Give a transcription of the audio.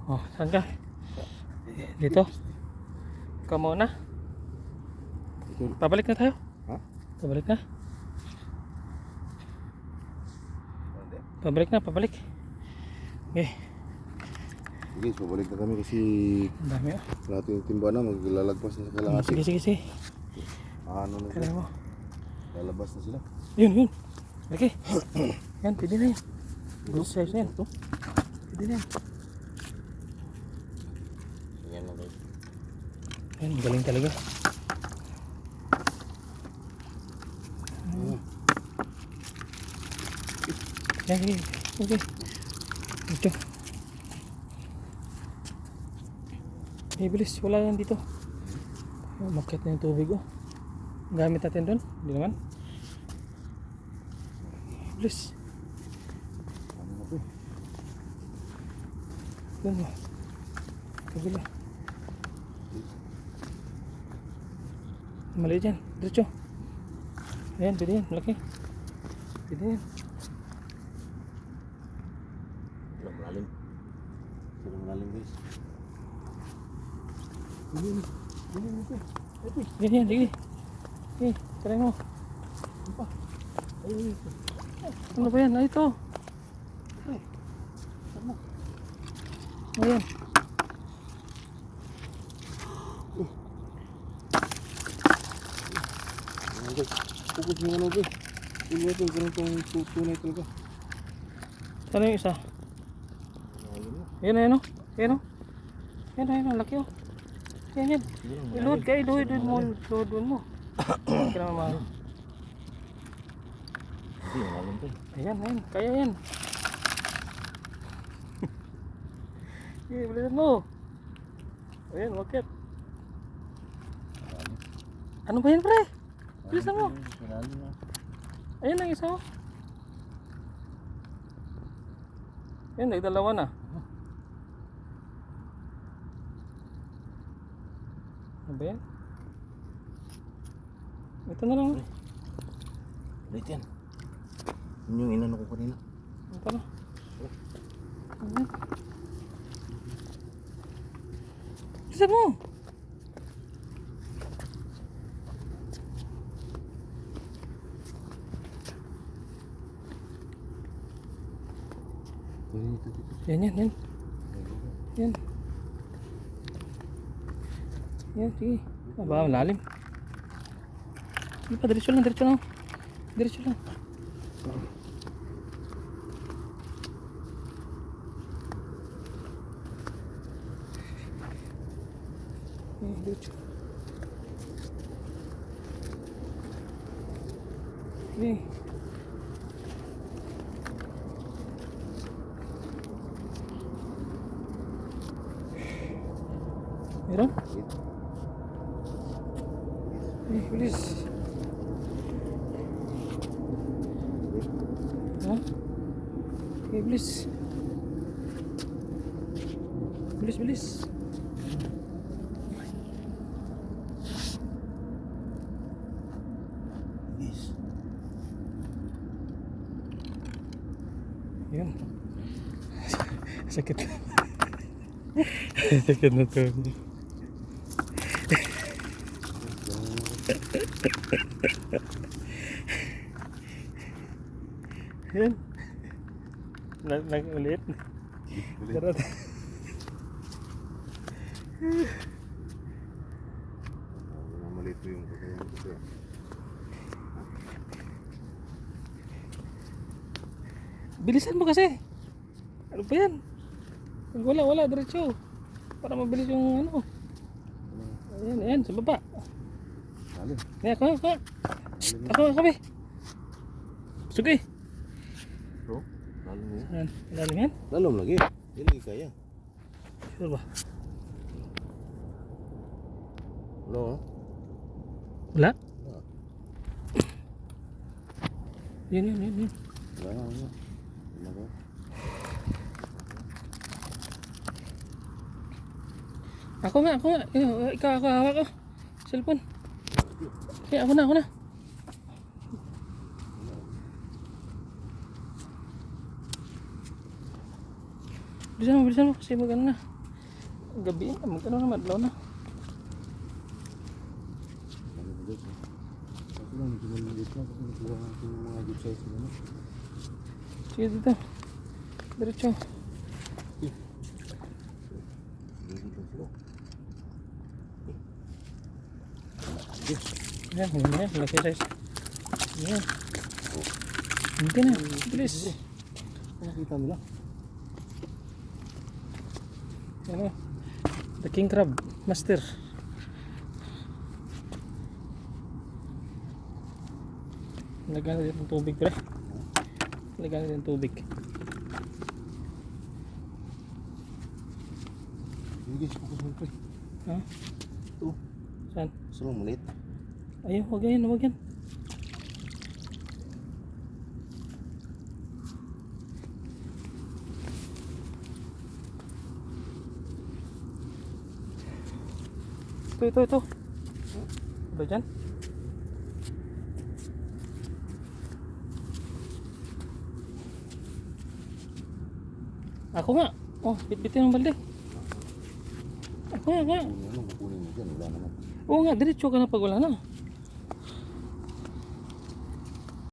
Oh, saan ka? Dito? Ikaw muna. Pabalik na tayo. Ha? Pabalik na. Pabalik na, pabalik. Okay. Sige, so balik na kami kasi Ang dami oh. wala yung timba na, maglalagpas na sa kalahati. Sige, sige, sige. Ano na Kaya sila? mo. Lalabas na sila. Yun, yun. Okay. Yan, pwede na yan. Good size na yan. Pwede na yan. Yan na guys. Yan, galing talaga. Yan, sige. Okay. Ito. Eh, bilis. Wala yan dito. Umakyat na yung tubig oh. Gamit natin doon. Hindi naman. Bilis. Ano na to? Doon oh. Kabila. Mali dyan. Diretso. Ayan, pwede yan. Malaki. Pwede yan. Sila malalim. Sila malalim guys. Yan, yan. Sige. Okay, try mo. Ano ba yan? Ah, ito. Ayan. Ayan guys. Focus yung ano guys. Yung weapon, ganun itong tunay talaga. Saan yung isa? Malalim na. Ayan, ayan o. Ayan o. Ayan, ayan. Ang laki o. Ayan, yan. Iluhod ka. Iluhod mo. Iluhod mo. Kaya naman. Hindi, malalim to. Ayan, ayan. Kaya yan. Sige, bilisan mo. Ayan, wakit. Ano ba yan, pre? Bilisan mo. Malalim na. Ayan ang isa o. Ayan, nagdalawa na. Ano ba yan? Ito na lang. Ulit yan. Yun yung inano ko kanina. Ito na. Ayan. Bilisan mo. Yan, yan, yan. Yan. Yan, sige. Aba, malalim. Sige pa, diretso lang, diretso lang. Diretso lang. Diretso. Sige. Meron? Eh, bilis. Ha? Eh, bilis. Bilis, bilis. Yes. Yun. Sakit. Sakit na to. Yan. Ulit. Darat. Malit po yung kakayan ko. Bilisan mo kasi. Ano ba yan? Wala, diretso. Para mabilis yung ano. Ayan, ayan, sa baba. Malalim. Ayan, ako. Ako, be. Sige. Bro, lalim mo. Ayan, lalim yan. Lalim lagi. Hindi lagi kaya. Sure ba? Hello? Wala? Wala. Yan. Wala na. Wala na. Ako nga. Ikaw hawak ko. Cellphone. Okay, ako na. Bilisan mo kasi magano na. Gabi na, magano na, madlaw na. Kasi lang, medyo maliit na. Kasi nakuha natin yung mga good size na. Sige dito. Diretso. Dito sila. Ayan, hindi na, laki size. Ayan. Hindi na, bilis. Nakita nila. Ano? The king crab, master. Lagyan natin ng tubig, pre. Lagyan natin ng tubig. Sige, fokus mo pre. Ha? Ito. Saan? Gusto mo maliit? Ayun, huwag yan, huwag yan. Ito. Ba dyan? Ako nga. Oh, bitbitin ang balde. Ako nga. Ano, kukunin mo dyan. Wala naman. Oo nga, diretso ka na pag wala na.